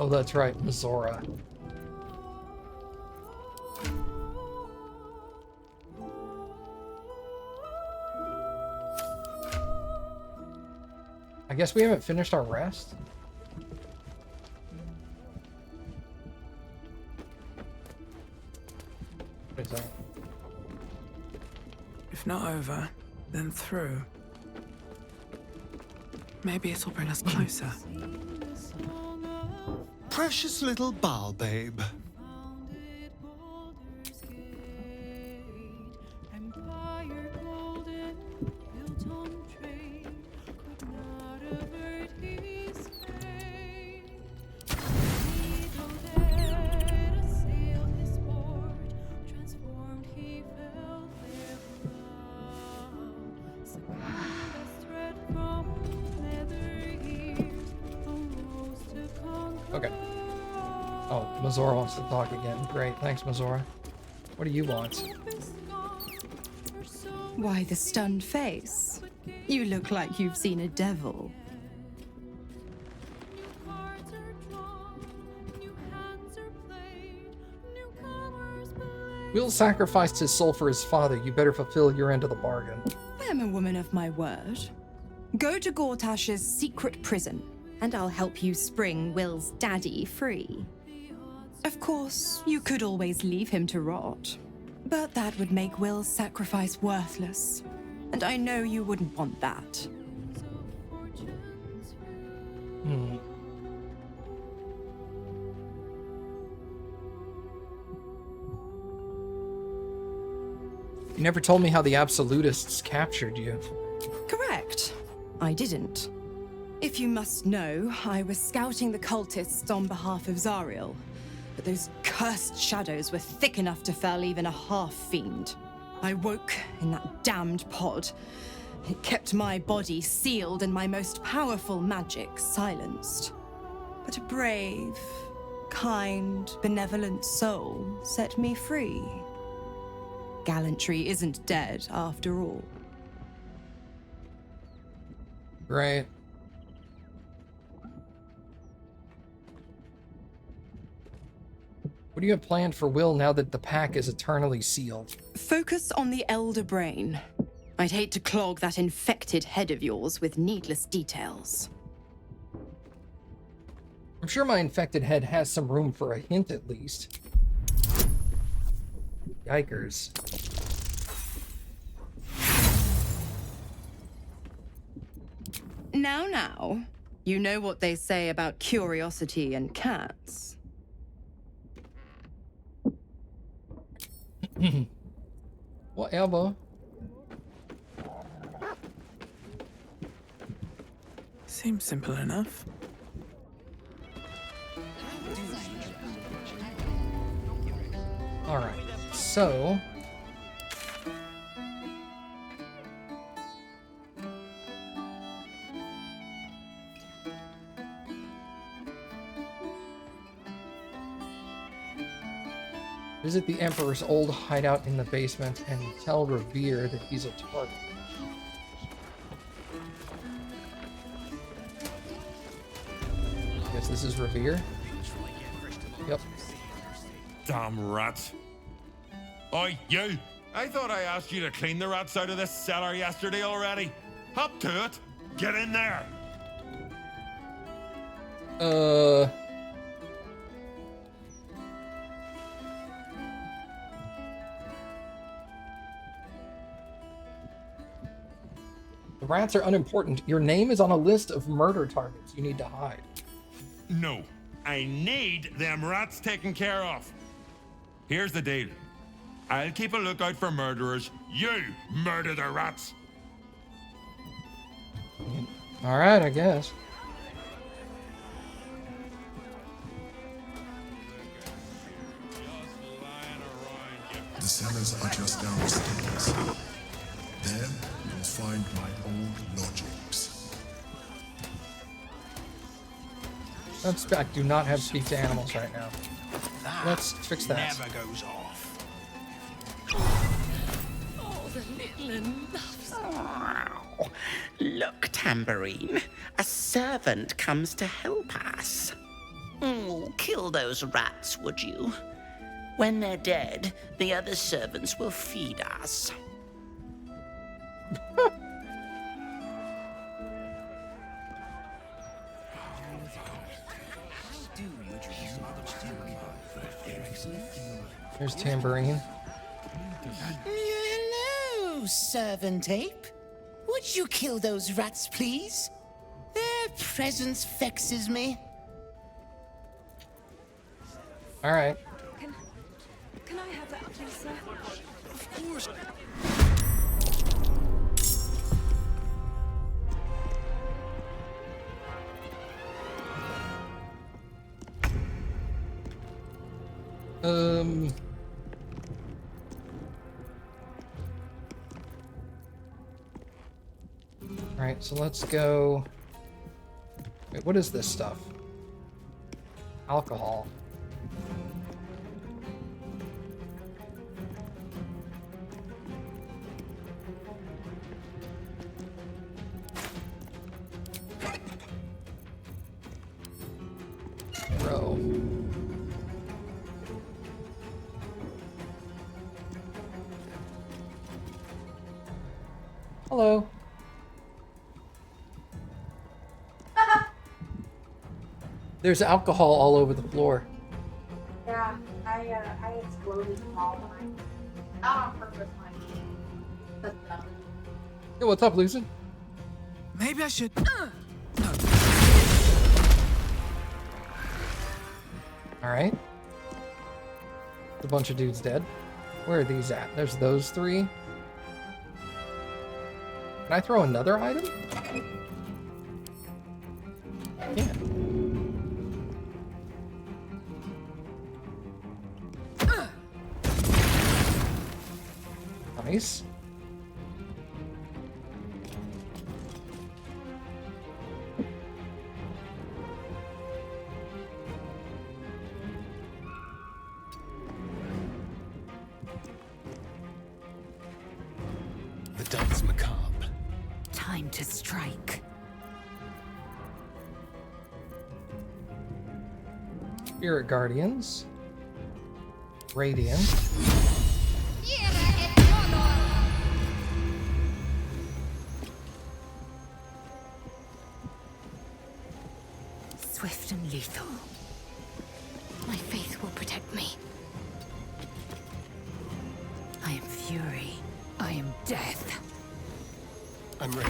Oh, that's right, Mizora. I guess we haven't finished our rest. What is that? If not over, then through. Maybe it'll bring us closer. Precious little Bal babe. Okay. Oh, Mizora wants to talk again. Great, thanks, Mizora. What do you want? Why the stunned face? You look like you've seen a devil. Will sacrificed his soul for his father. You better fulfill your end of the bargain. I am a woman of my word. Go to Gortash's secret prison, and I'll help you spring Will's daddy free. Of course, you could always leave him to rot, but that would make Will's sacrifice worthless, and I know you wouldn't want that. You never told me how the Absolutists captured you. Correct. I didn't. If you must know, I was scouting the cultists on behalf of Zariel, but those cursed shadows were thick enough to fell even a half-fiend. I woke in that damned pod. It kept my body sealed and my most powerful magic silenced. But a brave, kind, benevolent soul set me free. Gallantry isn't dead after all. Right. What do you have planned for Will now that the pack is eternally sealed? Focus on the elder brain. I'd hate to clog that infected head of yours with needless details. I'm sure my infected head has some room for a hint at least. Yikers. Now, you know what they say about curiosity and cats. Whatever. Seems simple enough. Alright, so... visit the Emperor's old hideout in the basement and tell Revere that he's a target. Guess this is Revere? Yep. Damn rats. Oi, you! I thought I asked you to clean the rats out of this cellar yesterday already. Up to it! Get in there! The rats are unimportant. Your name is on a list of murder targets you need to hide. No, I need them rats taken care of. Here's the deal. I'll keep a lookout for murderers. You murder the rats. Alright, I guess. The cellars are just down the stairs. There, you'll find my old lodgings. I do not have speak to animals right now. Let's fix that. Never goes off. Oh, the little loves. Oh, look, Tambourine. A servant comes to help us. Kill those rats, would you? When they're dead, the other servants will feed us. There's Tambourine. Hello, servant ape. Would you kill those rats, please? Their presence vexes me. All right. Can I have that, please, sir? Of course. All right, so let's go. Wait, what is this stuff? Alcohol. Bro. Hello. There's alcohol all over the floor. Yeah, I exploded them all when not on purpose, mind. That's dumb. Hey, what's up, Lucy? Maybe I should. All right. A bunch of dudes dead. Where are these at? There's those three. Can I throw another item? Yeah. Nice. The dance macabre. Time to strike. Spirit Guardians. Radiant. Swift and lethal. My faith will protect me. I am fury. I am death. I'm ready.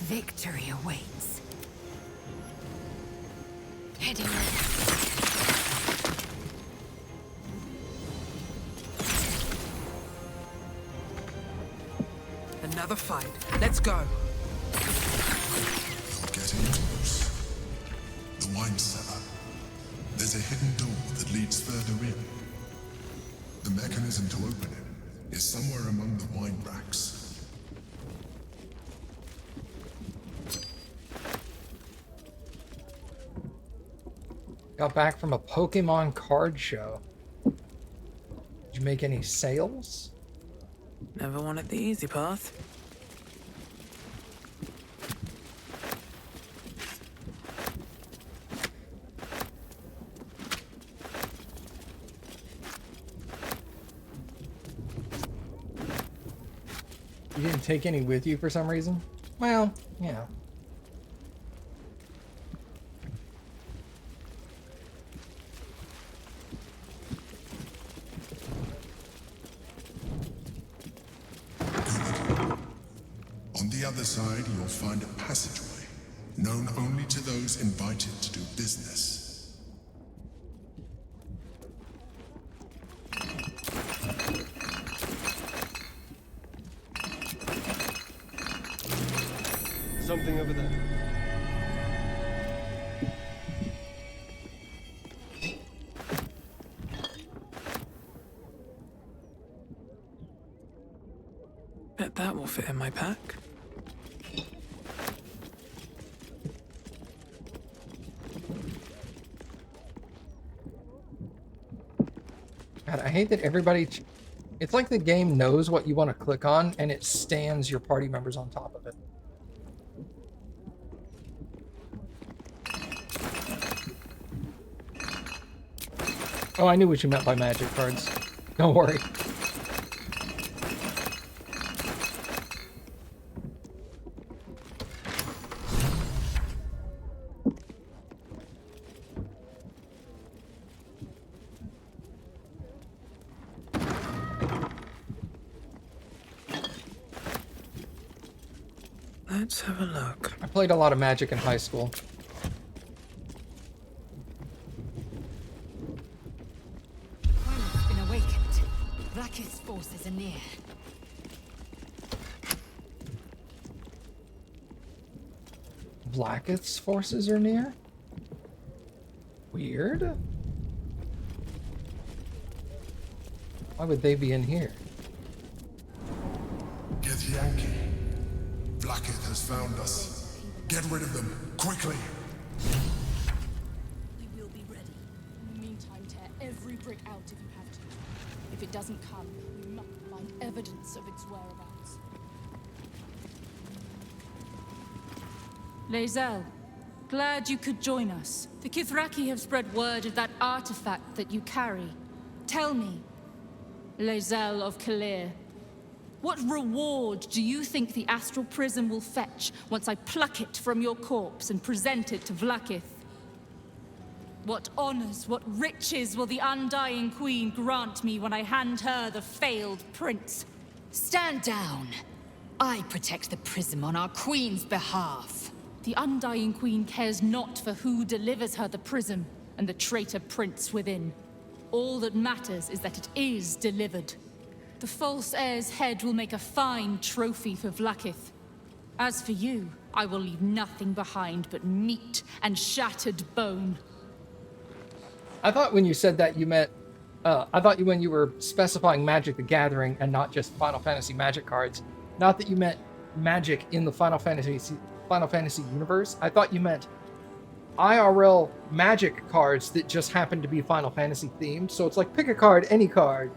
Victory awaits. Heading Another fight. Let's go. Getting close. The wine cellar. There's a hidden door that leads further in. The mechanism to open it is somewhere among the wine racks. Got back from a Pokemon card show. Did you make any sales? Never wanted the easy path. You didn't take any with you for some reason? Well, yeah. On the other side, you'll find a passageway, known only to those invited to do business. Something over there. Bet that will fit in my pack. God, I hate that everybody... It's like the game knows what you want to click on, and it stands your party members on top of it. Oh, I knew what you meant by magic cards. Don't worry. Let's have a look. I played a lot of Magic in high school. I've been awakened. Blackest forces are near. Blacketh's forces are near? Weird. Why would they be in here? Githyanki. Blacketh has found us. Get rid of them, quickly! We will be ready. In the meantime, tear every brick out if you have to. If it doesn't come, we must find evidence of its whereabouts. Lae'Zel, glad you could join us. The Kithraki have spread word of that artifact that you carry. Tell me, Lae'Zel of Kalir, what reward do you think the astral prism will fetch once I pluck it from your corpse and present it to Vlaakith? What honors, what riches will the Undying Queen grant me when I hand her the failed prince? Stand down. I protect the prism on our queen's behalf. The Undying Queen cares not for who delivers her the prism and the traitor prince within. All that matters is that it is delivered. The false heir's head will make a fine trophy for Vlaakith. As for you, I will leave nothing behind but meat and shattered bone. I thought when you said that you meant... I thought when you were specifying Magic the Gathering and not just Final Fantasy Magic cards, not that you meant Magic in the Final Fantasy universe. I thought you meant IRL Magic cards that just happen to be Final Fantasy themed. So it's like, pick a card, any card.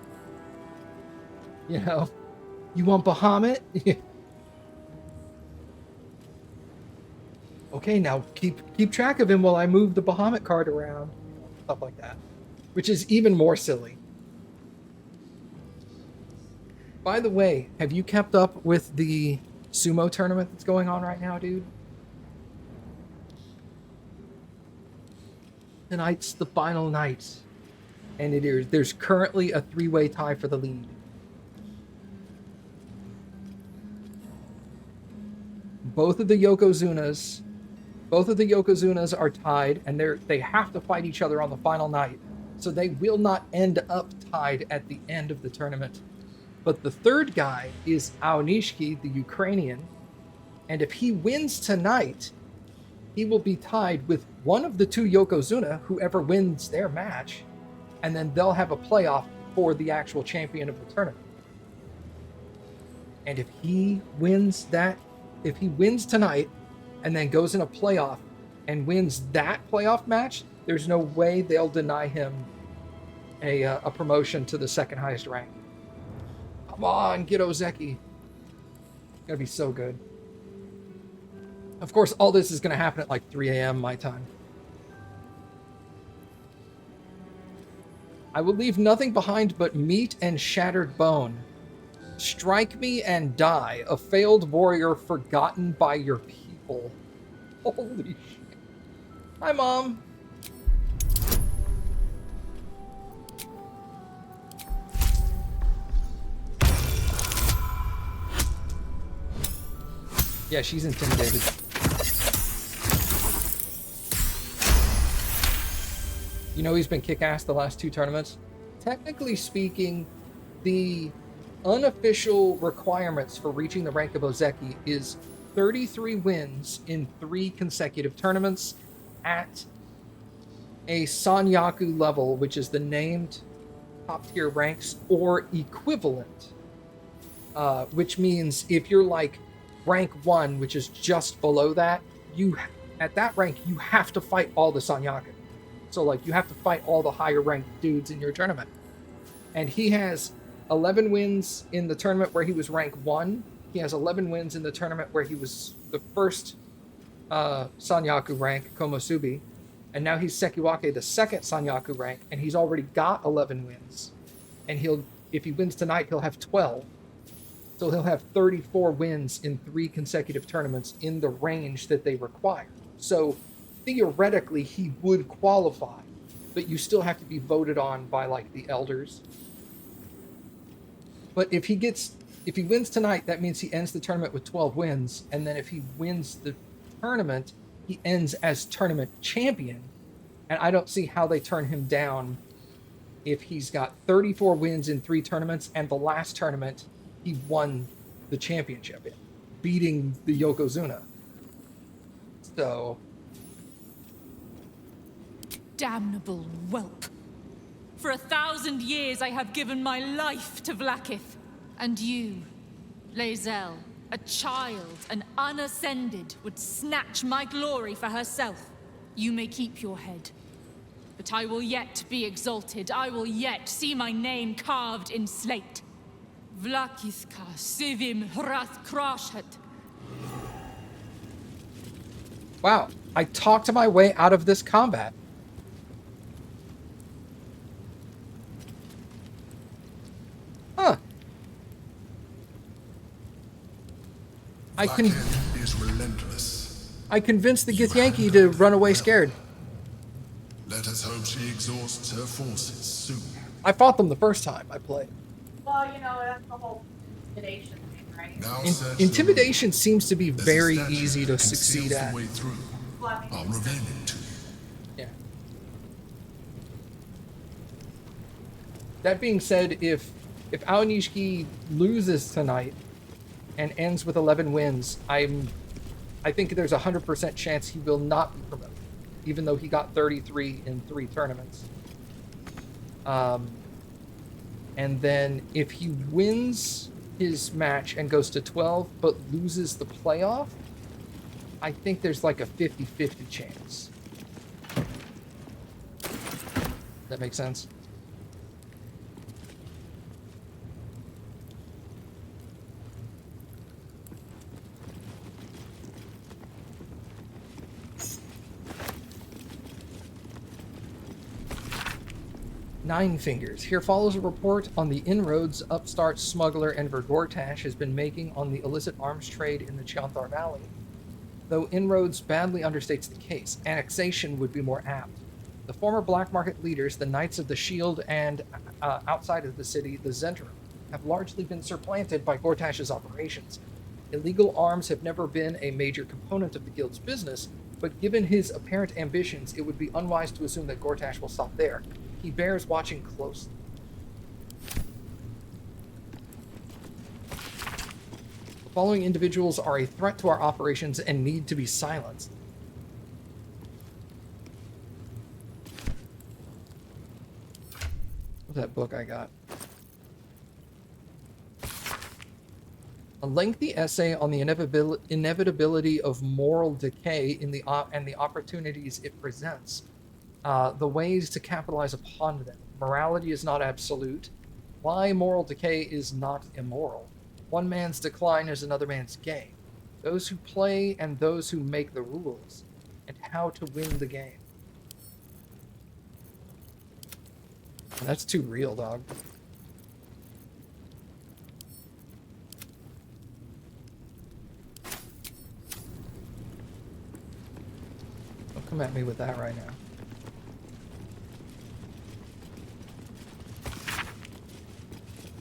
You know, you want Bahamut? Okay, now keep track of him while I move the Bahamut card around. Stuff like that. Which is even more silly. By the way, have you kept up with the sumo tournament that's going on right now, dude? Tonight's the final night. And there's currently a 3-way tie for the lead. Both of the Yokozunas are tied, and they have to fight each other on the final night. So they will not end up tied at the end of the tournament. But the third guy is Aonishki, the Ukrainian, and if he wins tonight, he will be tied with one of the two Yokozuna, whoever wins their match, and then they'll have a playoff for the actual champion of the tournament. And if he wins tonight and then goes in a playoff and wins that playoff match, there's no way they'll deny him a promotion to the second highest rank. Come on, get Ozeki. It's gonna be so good. Of course, all this is gonna happen at like 3 a.m. my time. I will leave nothing behind but meat and shattered bone. Strike me and die, a failed warrior forgotten by your people. Holy shit. Hi, Mom. Yeah, she's intimidated. You know he's been kick-ass the last 2 tournaments? Technically speaking, the unofficial requirements for reaching the rank of Ozeki is 33 wins in 3 consecutive tournaments at a Sanyaku level, which is the named top-tier ranks, or equivalent. Which means if you're like rank 1, which is just below that, at that rank, you have to fight all the Sanyaku. So, like, you have to fight all the higher ranked dudes in your tournament. And he has 11 wins in the tournament where he was rank 1. He has 11 wins in the tournament where he was the first Sanyaku rank, Komosubi. And now he's Sekiwake, the second Sanyaku rank, and he's already got 11 wins. And if he wins tonight, he'll have 12. So he'll have 34 wins in 3 consecutive tournaments in the range that they require. So theoretically, he would qualify, but you still have to be voted on by like the elders. But if he wins tonight, that means he ends the tournament with 12 wins, and then if he wins the tournament, he ends as tournament champion. And I don't see how they turn him down if he's got 34 wins in 3 tournaments, and the last tournament he won the championship in, beating the Yokozuna. So, Damnable whelp. For 1,000 years I have given my life to Vlaakith. And you, Lae'Zel, a child, an unascended, would snatch my glory for herself. You may keep your head. But I will yet be exalted. I will yet see my name carved in slate. Vlaakithka sivim hrath krashet. wow, I talked my way out of this combat. Huh. Vlaakith is relentless. I convinced the Githyanki to run away scared. Let us hope she exhausts her forces soon. I fought them the first time I played. Well, you know, that's the whole intimidation thing, right? Now Intimidation seems to be very easy to succeed at. Way through. I'll reveal it to you. Yeah. That being said, if Aonishiki loses tonight and ends with 11 wins, I think there's a 100% chance he will not be promoted, even though he got 33 in 3 tournaments. And then if he wins his match and goes to 12 but loses the playoff, I think there's like a 50-50 chance. That makes sense? Nine Fingers. Here follows a report on the inroads upstart smuggler Enver Gortash has been making on the illicit arms trade in the Chianthar Valley. Though inroads badly understates the case, annexation would be more apt. The former black market leaders, the Knights of the Shield, and outside of the city, the Zentrum, have largely been supplanted by Gortash's operations. Illegal arms have never been a major component of the guild's business, but given his apparent ambitions, it would be unwise to assume that Gortash will stop there. He bears watching closely. The following individuals are a threat to our operations and need to be silenced. What's that book I got? A lengthy essay on the inevitability of moral decay in and the opportunities it presents. The ways to capitalize upon them. Morality is not absolute. Why moral decay is not immoral. One man's decline is another man's gain. Those who play and those who make the rules. And how to win the game. That's too real, dog. Don't come at me with that right now.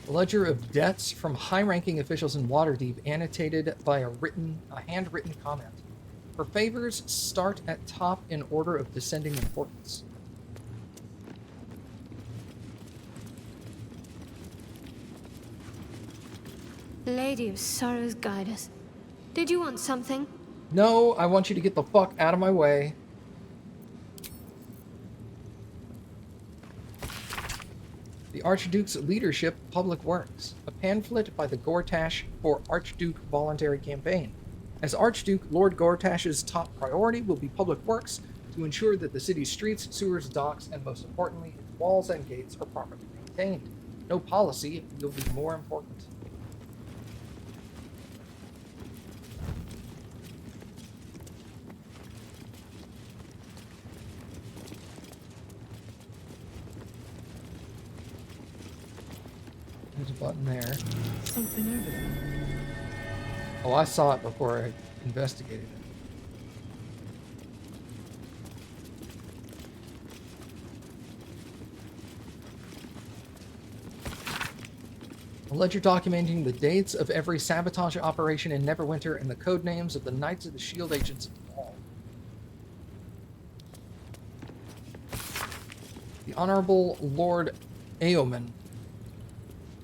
A ledger of debts from high-ranking officials in Waterdeep, annotated by a handwritten comment. For favors, start at top in order of descending importance. Lady of Sorrows, guide us. Did you want something? No, I want you to get the fuck out of my way. The Archduke's Leadership, Public Works. A pamphlet by the Gortash for Archduke Voluntary Campaign. As Archduke, Lord Gortash's top priority will be public works to ensure that the city's streets, sewers, docks, and most importantly, its walls and gates are properly maintained. No policy will be more important. There's a button there. Something over there. Oh, I saw it before I investigated it. A ledger documenting the dates of every sabotage operation in Neverwinter and the code names of the Knights of the Shield agents involved. The Honorable Lord Aomen,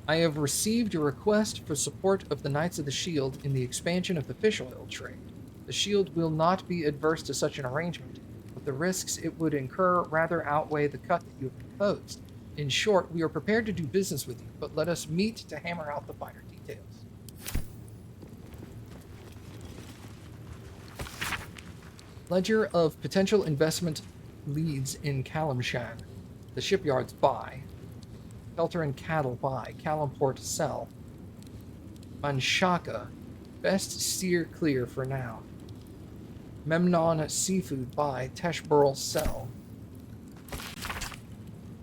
I have received your request for support of the Knights of the Shield in the expansion of the fish oil trade. The Shield will not be adverse to such an arrangement, but the risks it would incur rather outweigh the cut that you have proposed. In short, we are prepared to do business with you, but let us meet to hammer out the finer details. Ledger of potential investment leads in Kalimshan. The shipyards buy. Shelter and cattle buy. Kalimport sell. Manshaka. Best steer clear for now. Memnon seafood buy. Teshburl sell.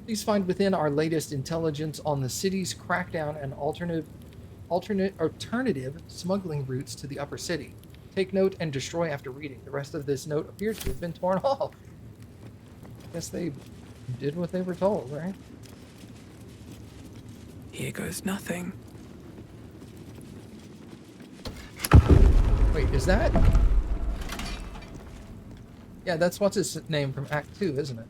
Please find within our latest intelligence on the city's crackdown and alternative smuggling routes to the upper city. Take note and destroy after reading. The rest of this note appears to have been torn off. Guess they did what they were told, right? Here goes nothing. Wait, is that? Yeah, that's what's his name from Act 2, isn't it?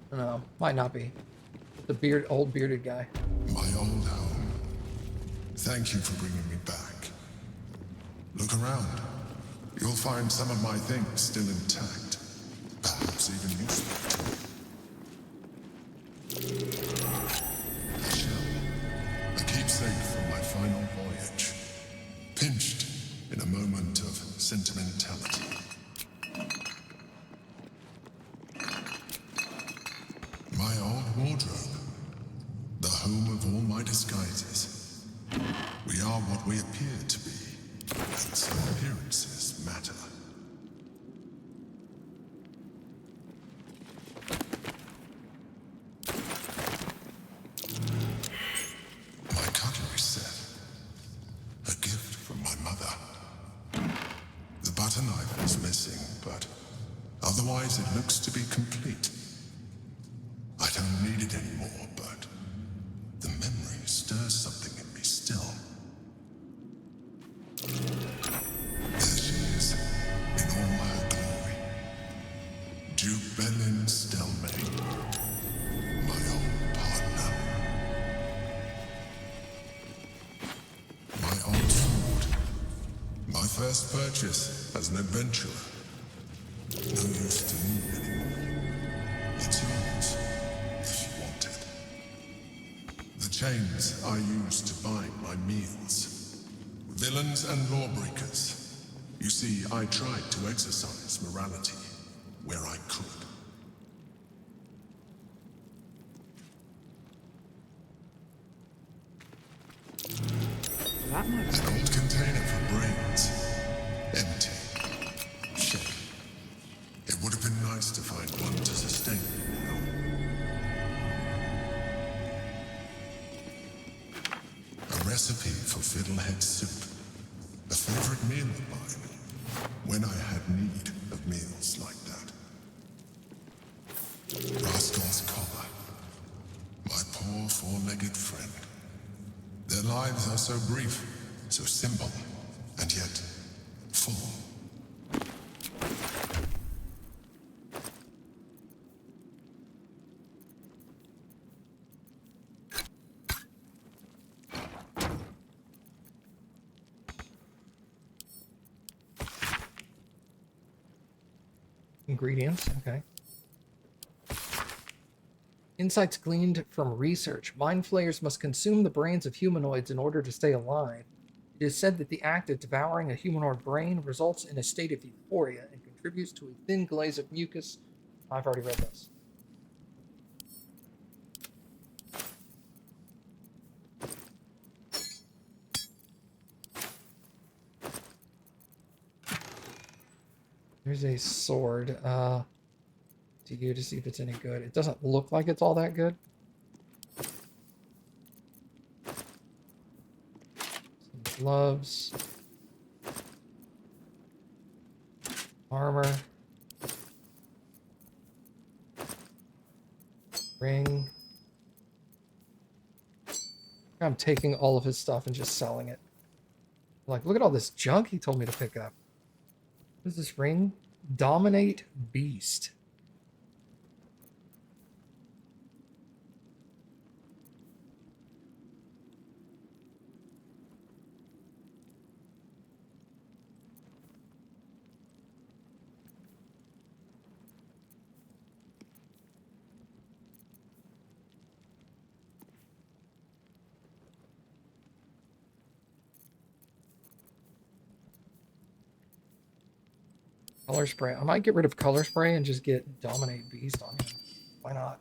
No, might not be. The old bearded guy. My old home. Thank you for bringing me back. Look around. You'll find some of my things still intact. Perhaps even useful. A shell. A keepsake from my final voyage. Pinched in a moment of sentimentality. My old wardrobe. The home of all my disguises. We are what we appear to be, and some appearances matter. My cutlery set. A gift from my mother. The butter knife is missing, but otherwise it looks to be complete. I don't need it anymore, but the memory stirs something in me still. There she is, in all her glory. Jubelin Stelmane, my old partner. My old sword. My first purchase as an adventurer. No use to me anymore. It's yours. The chains I use to bind my meals. Villains and lawbreakers. You see, I tried to exercise morality where I could. That might An old container for brains. Empty. Shame. It would have been nice to find one to sustain me now. A recipe for fiddlehead soup. A favorite meal of mine. When I had need of meals like that. Rascal's collar. My poor four-legged friend. Their lives are so brief, so simple, and yet full. Ingredients, okay. Insights gleaned from research. Mind flayers must consume the brains of humanoids in order to stay alive. It is said that the act of devouring a humanoid brain results in a state of euphoria and contributes to a thin glaze of mucus. I've already read this. Here's a sword. To you to see if it's any good. It doesn't look like it's all that good. Some gloves. Armor. Ring. I'm taking all of his stuff and just selling it. Like, look at all this junk he told me to pick up. What is this ring? Dominate Beast. Color spray. I might get rid of color spray and just get Dominate Beast on him. Why not?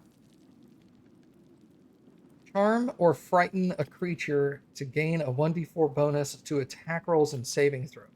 Charm or frighten a creature to gain a 1d4 bonus to attack rolls and saving throws.